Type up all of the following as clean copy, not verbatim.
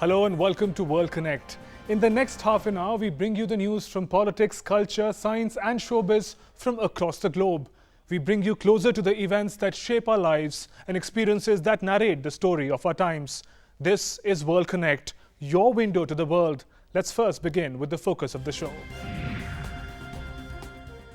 Hello and welcome to World Konnect. In the next half an hour, we bring you the news from politics, culture, science and showbiz from across the globe. We bring you closer to the events that shape our lives and experiences that narrate the story of our times. This is World Konnect, your window to the world. Let's first begin with the focus of the show.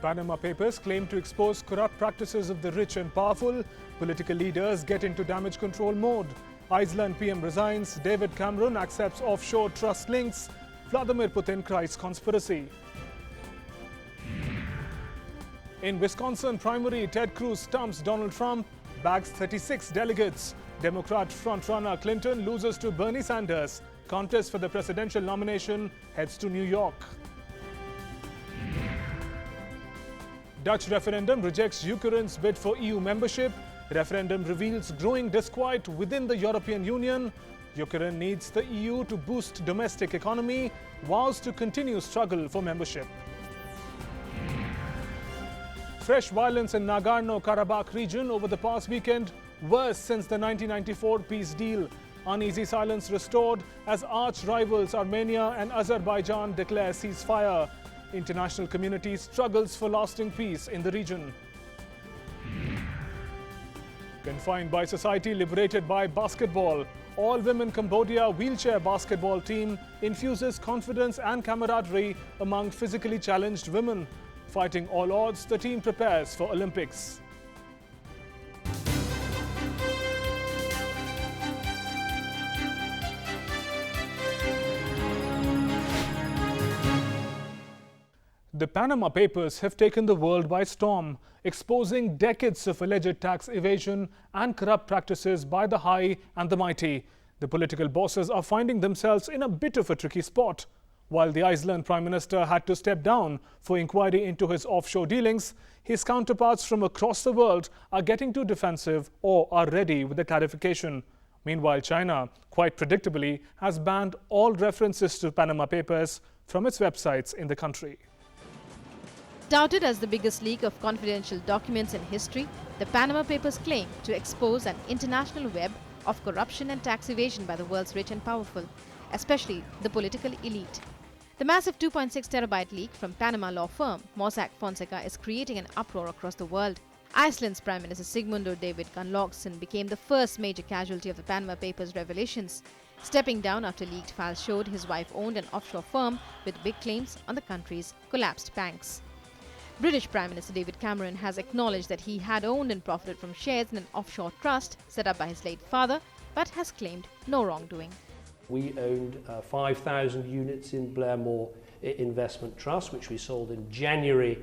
Panama Papers claim to expose corrupt practices of the rich and powerful. Political leaders get into damage control mode. Iceland PM resigns. David Cameron accepts offshore trust links. Vladimir Putin cries conspiracy. In Wisconsin primary, Ted Cruz stumps Donald Trump, bags 36 delegates. Democrat frontrunner Clinton loses to Bernie Sanders. Contest for the presidential nomination heads to New York. Dutch referendum rejects Ukraine's bid for EU membership. Referendum reveals growing disquiet within the European Union. Ukraine needs the EU to boost domestic economy, vows to continue struggle for membership. Fresh violence in NAGORNO-KARABAKH region over the past weekend, worse since the 1994 peace deal. Uneasy silence restored as arch-rivals Armenia and Azerbaijan declare ceasefire. International community struggles for lasting peace in the region. Confined by society, liberated by basketball. All-women Cambodia wheelchair basketball team infuses confidence and camaraderie among physically challenged women. Fighting all odds, the team prepares for Olympics. The Panama Papers have taken the world by storm, exposing decades of alleged tax evasion and corrupt practices by the high and the mighty. The political bosses are finding themselves in a bit of a tricky spot. While the Iceland Prime Minister had to step down for inquiry into his offshore dealings, his counterparts from across the world are getting too defensive or are ready with a clarification. Meanwhile, China, quite predictably, has banned all references to Panama Papers from its websites in the country. Touted as the biggest leak of confidential documents in history, the Panama Papers claim to expose an international web of corruption and tax evasion by the world's rich and powerful, especially the political elite. The massive 2.6 terabyte leak from Panama law firm Mossack Fonseca is creating an uproar across the world. Iceland's Prime Minister Sigmundur David Gunnlaugsson became the first major casualty of the Panama Papers revelations, stepping down after leaked files showed his wife owned an offshore firm with big claims on the country's collapsed banks. British Prime Minister David Cameron has acknowledged that he had owned and profited from shares in an offshore trust set up by his late father, but has claimed no wrongdoing. We owned 5,000 units in Blairmore Investment Trust, which we sold in January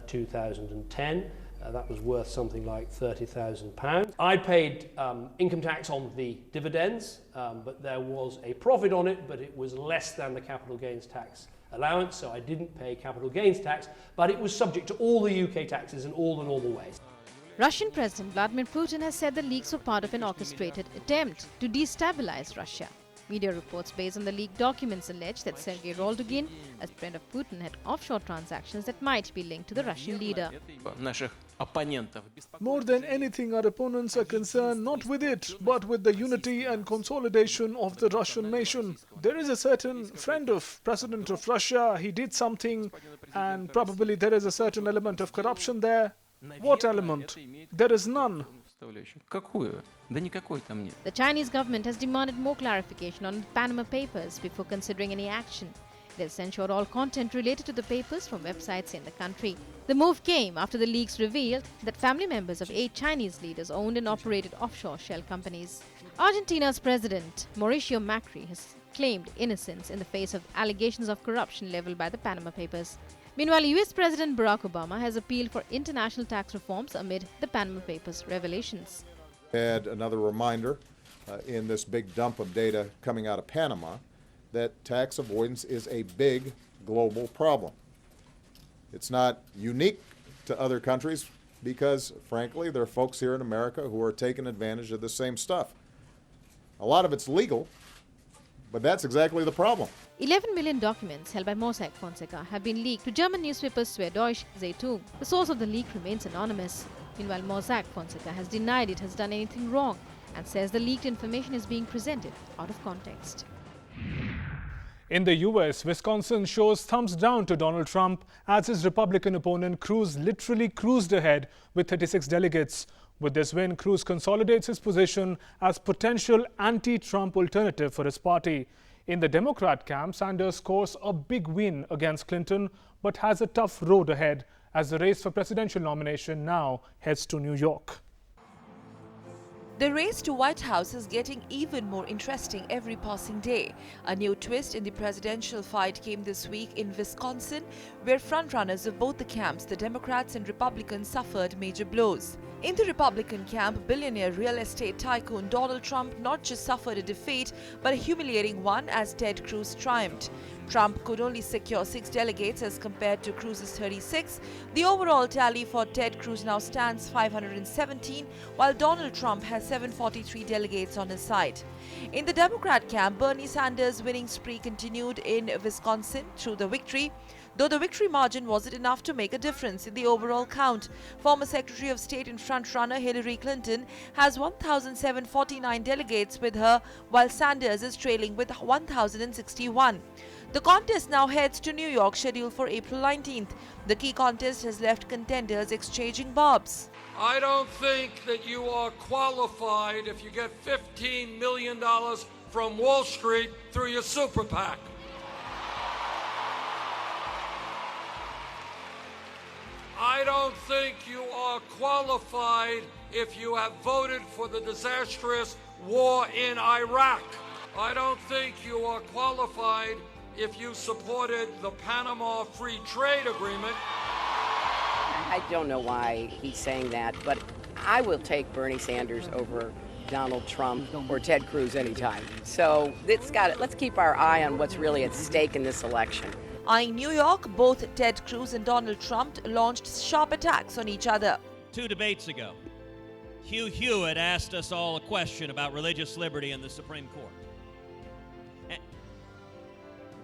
2010. That was worth something like £30,000. I paid income tax on the dividends, but there was a profit on it, but it was less than the capital gains tax allowance, so I didn't pay capital gains tax, but it was subject to all the UK taxes in all the normal ways. Russian President Vladimir Putin has said the leaks were part of an orchestrated attempt to destabilize Russia. Media reports based on the leaked documents allege that Sergei Roldugin, a friend of Putin, had offshore transactions that might be linked to the Russian leader. More than anything, our opponents are concerned not with it, but with the unity and consolidation of the Russian nation. There is a certain friend of President of Russia, he did something, and probably there is a certain element of corruption there. What element? There is none. The Chinese government has demanded more clarification on the Panama Papers before considering any action. It has censored all content related to the papers from websites in the country. The move came after the leaks revealed that family members of 8 Chinese leaders owned and operated offshore shell companies. Argentina's president, Mauricio Macri, has claimed innocence in the face of allegations of corruption leveled by the Panama Papers. Meanwhile, US President Barack Obama has appealed for international tax reforms amid the Panama Papers revelations. Add another reminder in this big dump of data coming out of Panama that tax avoidance is a big global problem. It's not unique to other countries because, frankly, there are folks here in America who are taking advantage of the same stuff. A lot of it's legal, but that's exactly the problem. 11 million documents held by Mossack Fonseca have been leaked to German newspaper Süddeutsche Zeitung. The source of the leak remains anonymous. Meanwhile, Mossack Fonseca has denied it has done anything wrong and says the leaked information is being presented out of context. In the US, Wisconsin shows thumbs down to Donald Trump as his Republican opponent Cruz literally cruised ahead with 36 delegates. With this win, Cruz consolidates his position as potential anti-Trump alternative for his party. In the Democrat camp, Sanders scores a big win against Clinton but has a tough road ahead as the race for presidential nomination now heads to New York. The race to White House is getting even more interesting every passing day. A new twist in the presidential fight came this week in Wisconsin, where frontrunners of both the camps, the Democrats and Republicans, suffered major blows. In the Republican camp, billionaire real estate tycoon Donald Trump not just suffered a defeat, but a humiliating one as Ted Cruz triumphed. Trump could only secure 6 delegates as compared to Cruz's 36. The overall tally for Ted Cruz now stands 517, while Donald Trump has 743 delegates on his side. In the Democrat camp, Bernie Sanders' winning spree continued in Wisconsin through the victory. Though the victory margin wasn't enough to make a difference in the overall count. Former Secretary of State and frontrunner Hillary Clinton has 1,749 delegates with her, while Sanders is trailing with 1,061. The contest now heads to New York, scheduled for April 19th. The key contest has left contenders exchanging barbs. I don't think that you are qualified if you get $15 million from Wall Street through your super PAC. I don't think you are qualified if you have voted for the disastrous war in Iraq. I don't think you are qualified if you supported the Panama Free Trade Agreement. I don't know why he's saying that, but I will take Bernie Sanders over Donald Trump or Ted Cruz anytime. So let's keep our eye on what's really at stake in this election. Eyeing New York, both Ted Cruz and Donald Trump launched sharp attacks on each other. 2 debates ago, Hugh Hewitt asked us all a question about religious liberty in the Supreme Court.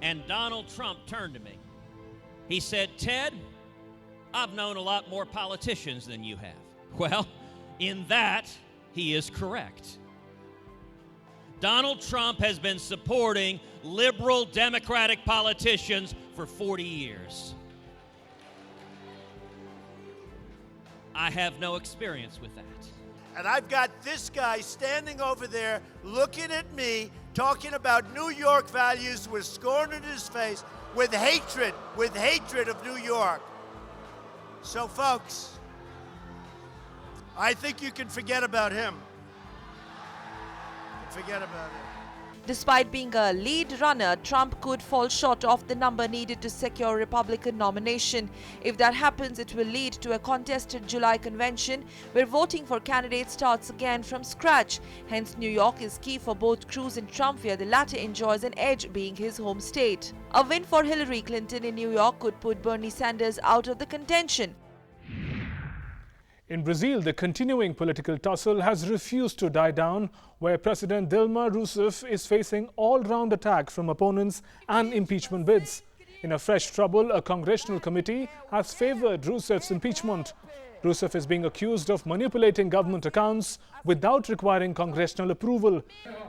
And Donald Trump turned to me. He said, "Ted, I've known a lot more politicians than you have." Well, in that, he is correct. Donald Trump has been supporting liberal Democratic politicians for 40 years. I have no experience with that. And I've got this guy standing over there looking at me, talking about New York values with scorn in his face, with hatred of New York. So folks, I think you can forget about him. Forget about it. Despite being a lead runner, Trump could fall short of the number needed to secure a Republican nomination. If that happens, it will lead to a contested July convention where voting for candidates starts again from scratch. Hence, New York is key for both Cruz and Trump, where the latter enjoys an edge being his home state. A win for Hillary Clinton in New York could put Bernie Sanders out of the contention. In Brazil, the continuing political tussle has refused to die down, where President Dilma Rousseff is facing all-round attack from opponents and impeachment bids. In a fresh trouble, a congressional committee has favored Rousseff's impeachment. Rousseff is being accused of manipulating government accounts without requiring congressional approval.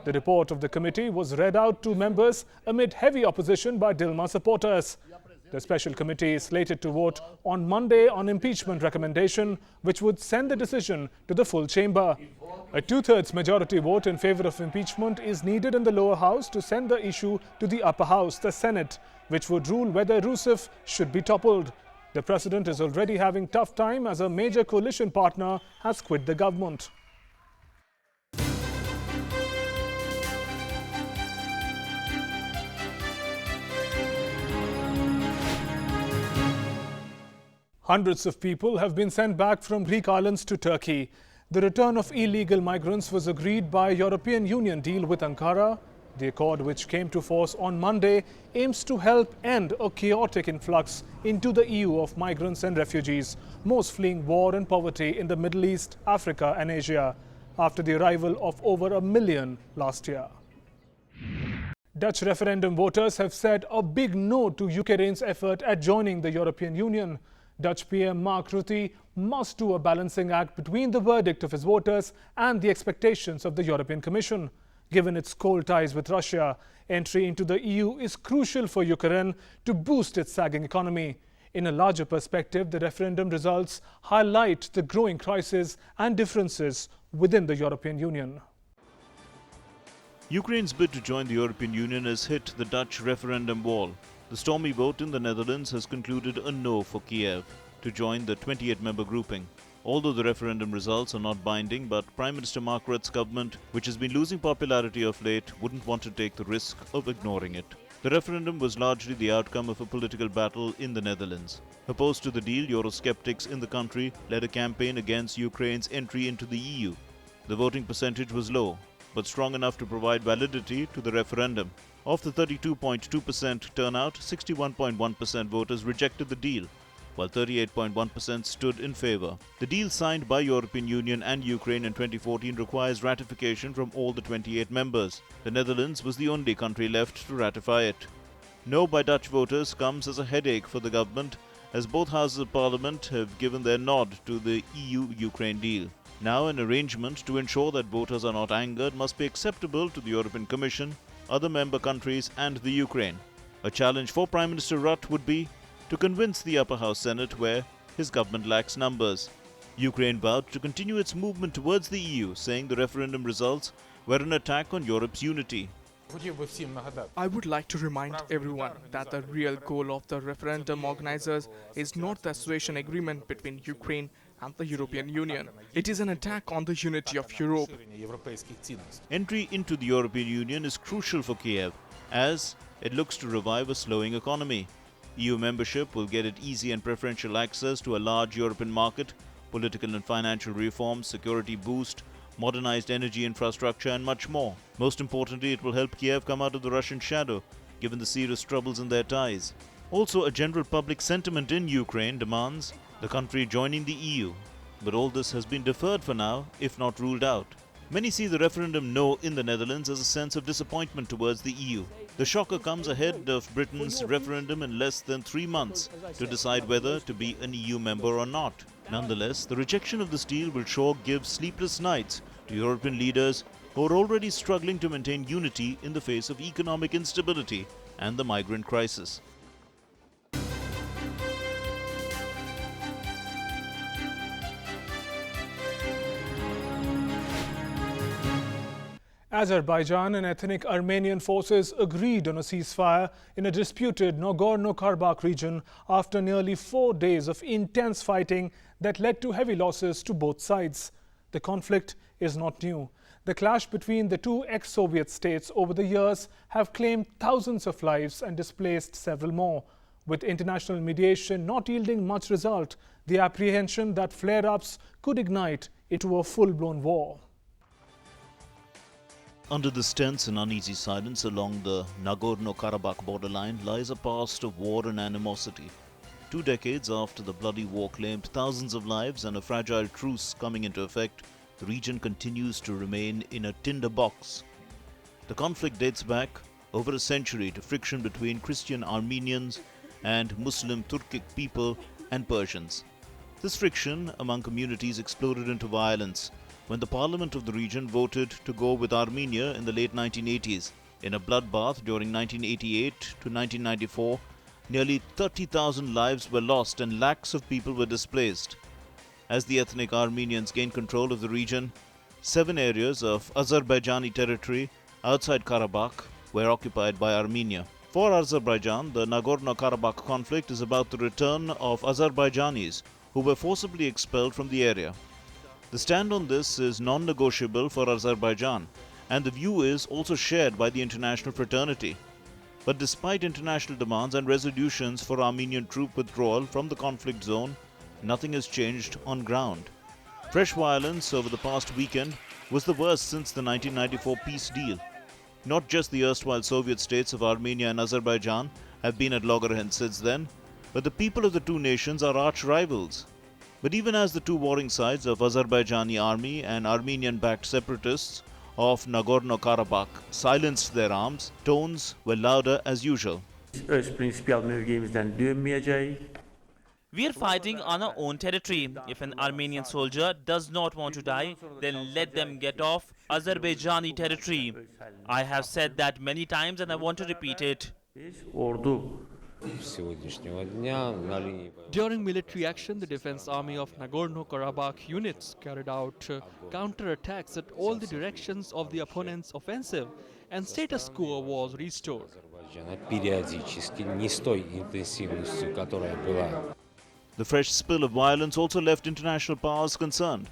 The report of the committee was read out to members amid heavy opposition by Dilma supporters. The special committee is slated to vote on Monday on impeachment recommendation, which would send the decision to the full chamber. A 2/3 majority vote in favor of impeachment is needed in the lower house to send the issue to the upper house, the Senate, which would rule whether Rousseff should be toppled. The president is already having tough time as a major coalition partner has quit the government. Hundreds of people have been sent back from Greek islands to Turkey. The return of illegal migrants was agreed by a European Union deal with Ankara. The accord, which came to force on Monday, aims to help end a chaotic influx into the EU of migrants and refugees, most fleeing war and poverty in the Middle East, Africa and Asia, after the arrival of over 1 million last year. Dutch referendum voters have said a big no to Ukraine's effort at joining the European Union. Dutch PM Mark Rutte must do a balancing act between the verdict of his voters and the expectations of the European Commission. Given its cold ties with Russia, entry into the EU is crucial for Ukraine to boost its sagging economy. In a larger perspective, the referendum results highlight the growing crisis and differences within the European Union. Ukraine's bid to join the European Union has hit the Dutch referendum wall. The stormy vote in the Netherlands has concluded a no for Kiev to join the 28-member grouping. Although the referendum results are not binding, but Prime Minister Mark Rutte's government, which has been losing popularity of late, wouldn't want to take the risk of ignoring it. The referendum was largely the outcome of a political battle in the Netherlands. Opposed to the deal, Eurosceptics in the country led a campaign against Ukraine's entry into the EU. The voting percentage was low, but strong enough to provide validity to the referendum. Of the 32.2% turnout, 61.1% voters rejected the deal, while 38.1% stood in favour. The deal signed by European Union and Ukraine in 2014 requires ratification from all the 28 members. The Netherlands was the only country left to ratify it. No by Dutch voters comes as a headache for the government, as both houses of parliament have given their nod to the EU-Ukraine deal. Now an arrangement to ensure that voters are not angered must be acceptable to the European Commission, other member countries and the Ukraine. A challenge for Prime Minister Rutte would be to convince the upper house Senate, where his government lacks numbers. Ukraine vowed to continue its movement towards the EU, saying the referendum results were an attack on Europe's unity. I would like to remind everyone that the real goal of the referendum organizers is not the association agreement between Ukraine and the European Union. It is an attack on the unity of Europe. Entry into the European Union is crucial for Kiev, as it looks to revive a slowing economy. EU membership will get it easy and preferential access to a large European market, political and financial reforms, security boost, modernized energy infrastructure and much more. Most importantly, it will help Kiev come out of the Russian shadow, given the serious troubles in their ties. Also, a general public sentiment in Ukraine demands the country joining the EU. But all this has been deferred for now, if not ruled out. Many see the referendum no in the Netherlands as a sense of disappointment towards the EU. The shocker comes ahead of Britain's referendum in less than 3 months to decide whether to be an EU member or not. Nonetheless, the rejection of this deal will sure give sleepless nights to European leaders who are already struggling to maintain unity in the face of economic instability and the migrant crisis. Azerbaijan and ethnic Armenian forces agreed on a ceasefire in a disputed Nagorno-Karabakh region after nearly 4 days of intense fighting that led to heavy losses to both sides. The conflict is not new. The clash between the two ex-Soviet states over the years have claimed thousands of lives and displaced several more. With international mediation not yielding much result, the apprehension that flare-ups could ignite into a full-blown war. Under this tense and uneasy silence along the Nagorno-Karabakh borderline lies a past of war and animosity. 2 decades after the bloody war claimed thousands of lives and a fragile truce coming into effect, the region continues to remain in a tinderbox. The conflict dates back over a century to friction between Christian Armenians and Muslim Turkic people and Persians. This friction among communities exploded into violence when the parliament of the region voted to go with Armenia in the late 1980s. In a bloodbath during 1988 to 1994, nearly 30,000 lives were lost and lakhs of people were displaced. As the ethnic Armenians gained control of the region, 7 areas of Azerbaijani territory outside Karabakh were occupied by Armenia. For Azerbaijan, the Nagorno-Karabakh conflict is about the return of Azerbaijanis who were forcibly expelled from the area. The stand on this is non-negotiable for Azerbaijan, and the view is also shared by the international fraternity. But despite international demands and resolutions for Armenian troop withdrawal from the conflict zone, nothing has changed on ground. Fresh violence over the past weekend was the worst since the 1994 peace deal. Not just the erstwhile Soviet states of Armenia and Azerbaijan have been at loggerheads since then, but the people of the two nations are arch rivals. But even as the two warring sides of Azerbaijani army and Armenian-backed separatists of Nagorno-Karabakh silenced their arms, tones were louder as usual. We are fighting on our own territory. If an Armenian soldier does not want to die, then let them get off Azerbaijani territory. I have said that many times and I want to repeat it. During military action, the Defense Army of Nagorno-Karabakh units carried out counter-attacks at all the directions of the opponent's offensive, and status quo was restored. The fresh spill of violence also left international powers concerned.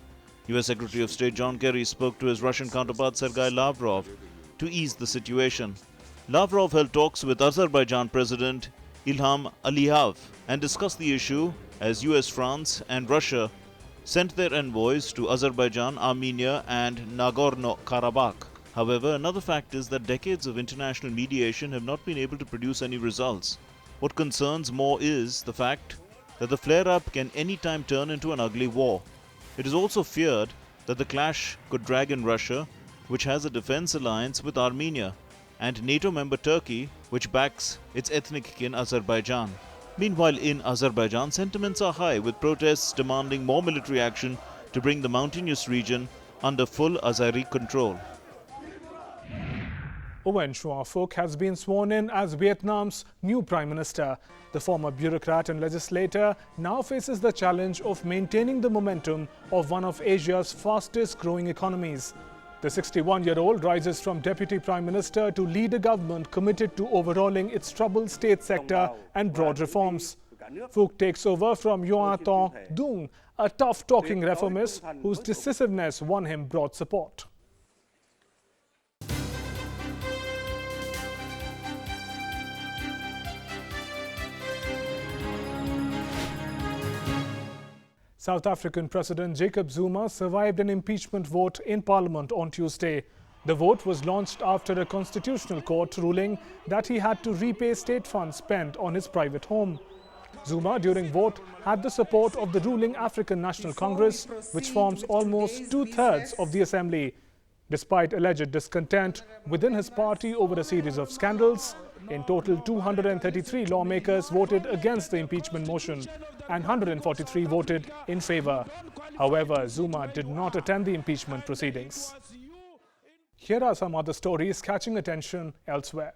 US Secretary of State John Kerry spoke to his Russian counterpart Sergei Lavrov to ease the situation. Lavrov held talks with Azerbaijan President Ilham Aliyev and discussed the issue as US, France and Russia sent their envoys to Azerbaijan, Armenia and Nagorno-Karabakh. However, another fact is that decades of international mediation have not been able to produce any results. What concerns more is the fact that the flare-up can any time turn into an ugly war. It is also feared that the clash could drag in Russia, which has a defense alliance with Armenia, and NATO member Turkey, which backs its ethnic kin Azerbaijan. Meanwhile, in Azerbaijan, sentiments are high, with protests demanding more military action to bring the mountainous region under full Azeri control. Nguyen Xuan Phuc has been sworn in as Vietnam's new Prime Minister. The former bureaucrat and legislator now faces the challenge of maintaining the momentum of one of Asia's fastest growing economies. The 61-year-old rises from Deputy Prime Minister to lead a government committed to overhauling its troubled state sector and broad reforms. Phuc takes over from Yuan Tong Dung, a tough-talking reformist whose decisiveness won him broad support. South African President Jacob Zuma survived an impeachment vote in Parliament on Tuesday. The vote was launched after a constitutional court ruling that he had to repay state funds spent on his private home. Zuma, during vote, had the support of the ruling African National Congress, which forms almost two-thirds of the assembly. Despite alleged discontent within his party over a series of scandals, in total 233 lawmakers voted against the impeachment motion and 143 voted in favor. However, Zuma did not attend the impeachment proceedings. Here are some other stories catching attention elsewhere.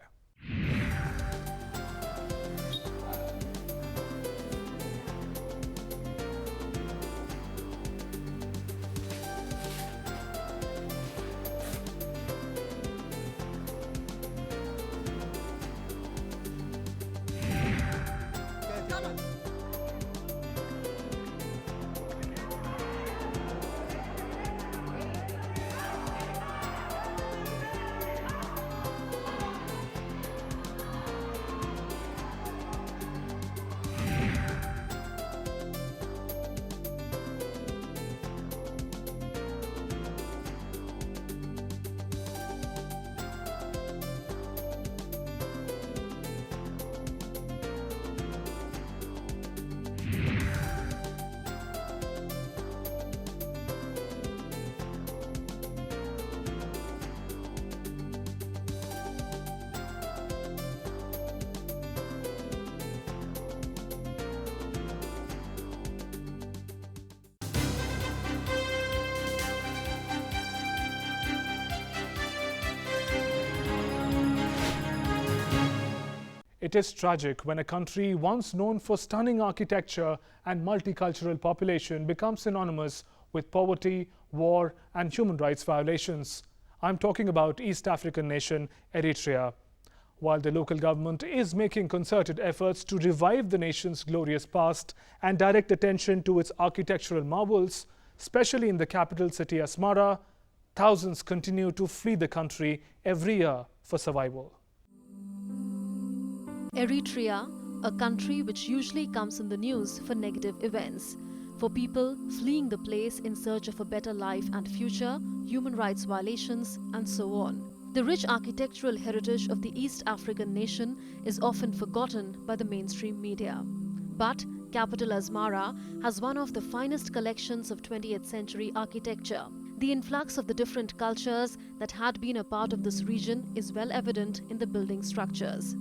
It is tragic when a country once known for stunning architecture and multicultural population becomes synonymous with poverty, war and human rights violations. I'm talking about East African nation Eritrea. While the local government is making concerted efforts to revive the nation's glorious past and direct attention to its architectural marvels, especially in the capital city Asmara, thousands continue to flee the country every year for survival. Eritrea, a country which usually comes in the news for negative events, for people fleeing the place in search of a better life and future, human rights violations, and so on. The rich architectural heritage of the East African nation is often forgotten by the mainstream media. But capital Asmara has one of the finest collections of 20th century architecture. The influx of the different cultures that had been a part of this region is well evident in the building structures.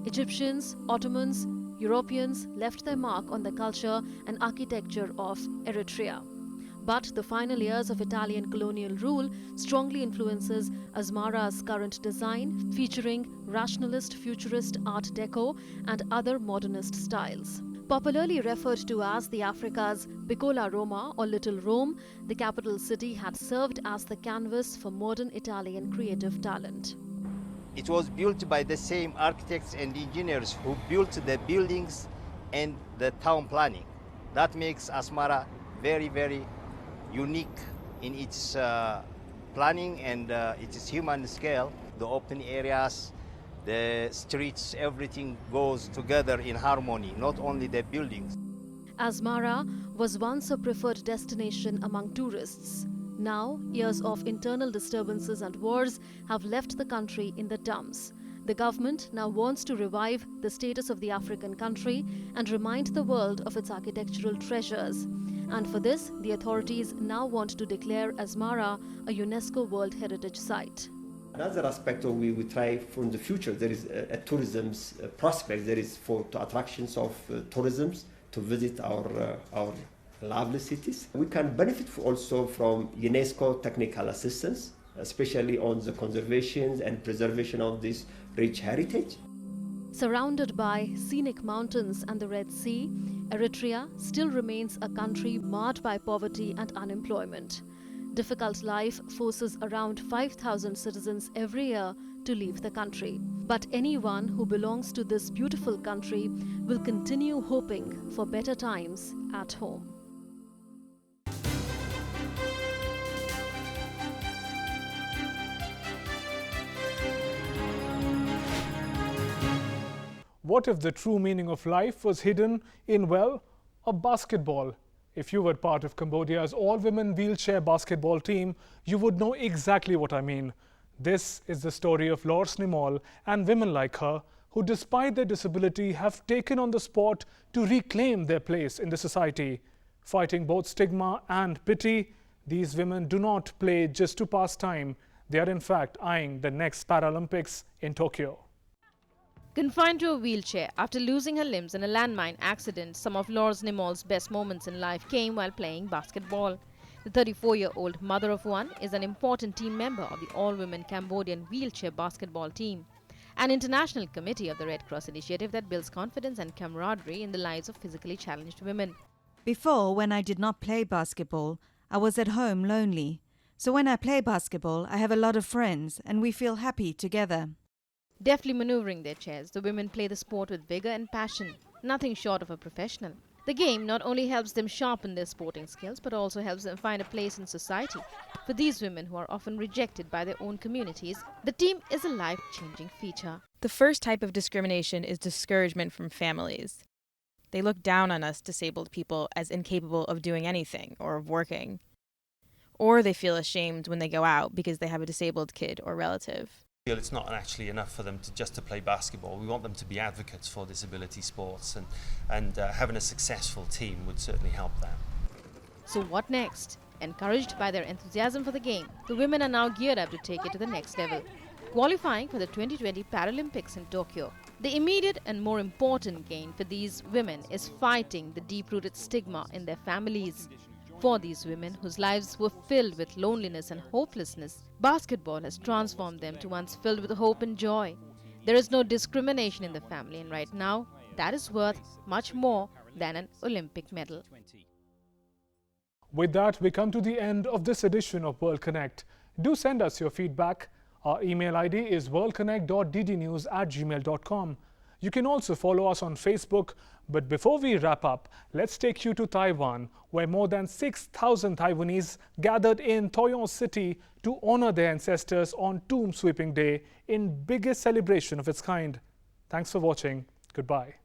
Egyptians, Ottomans, Europeans left their mark on the culture and architecture of Eritrea. But the final years of Italian colonial rule strongly influences Asmara's current design, featuring rationalist, futurist Art Deco and other modernist styles. Popularly referred to as the Africa's Piccola Roma or Little Rome, the capital city had served as the canvas for modern Italian creative talent. It was built by the same architects and engineers who built the buildings and the town planning. That makes Asmara very, very unique in its planning and its human scale. The open areas, the streets, everything goes together in harmony, not only the buildings. Asmara was once a preferred destination among tourists. Now, years of internal disturbances and wars have left the country in the dumps. The government now wants to revive the status of the African country and remind the world of its architectural treasures. And for this, the authorities now want to declare Asmara a UNESCO World Heritage Site. Another aspect we try for in the future, there is a tourism prospect. There is for attractions of tourism to visit our lovely cities. We can benefit also from UNESCO technical assistance, especially on the conservation and preservation of this rich heritage. Surrounded by scenic mountains and the Red Sea, Eritrea still remains a country marred by poverty and unemployment. Difficult life forces around 5,000 citizens every year to leave the country. But anyone who belongs to this beautiful country will continue hoping for better times at home. What if the true meaning of life was hidden in, well, a basketball? If you were part of Cambodia's all-women wheelchair basketball team, you would know exactly what I mean. This is the story of Lors Nimol and women like her, who despite their disability have taken on the sport to reclaim their place in the society. Fighting both stigma and pity, these women do not play just to pass time. They are in fact eyeing the next Paralympics in Tokyo. Confined to a wheelchair after losing her limbs in a landmine accident, some of Lors Nimol's best moments in life came while playing basketball. The 34-year-old mother of one is an important team member of the all-women Cambodian wheelchair basketball team, an international committee of the Red Cross initiative that builds confidence and camaraderie in the lives of physically challenged women. Before, when I did not play basketball, I was at home lonely. So when I play basketball, I have a lot of friends and we feel happy together. Deftly maneuvering their chairs, the women play the sport with vigor and passion, nothing short of a professional. The game not only helps them sharpen their sporting skills, but also helps them find a place in society. For these women who are often rejected by their own communities, the team is a life-changing feature. The first type of discrimination is discouragement from families. They look down on us disabled people as incapable of doing anything or of working. Or they feel ashamed when they go out because they have a disabled kid or relative. It's not actually enough for them just to play basketball. We want them to be advocates for disability sports, and having a successful team would certainly help that. So what next? Encouraged by their enthusiasm for the game, the women are now geared up to take it to the next level, qualifying for the 2020 Paralympics in Tokyo. The immediate and more important gain for these women is fighting the deep-rooted stigma in their families. For these women, whose lives were filled with loneliness and hopelessness, basketball has transformed them to ones filled with hope and joy. There is no discrimination in the family, and right now, that is worth much more than an Olympic medal. With that, we come to the end of this edition of World Konnect. Do send us your feedback. Our email ID is worldkonnect.ddnews@gmail.com. You can also follow us on Facebook. But before we wrap up, let's take you to Taiwan, where more than 6,000 Taiwanese gathered in Toyon City to honor their ancestors on Tomb Sweeping Day in biggest celebration of its kind. Thanks for watching. Goodbye.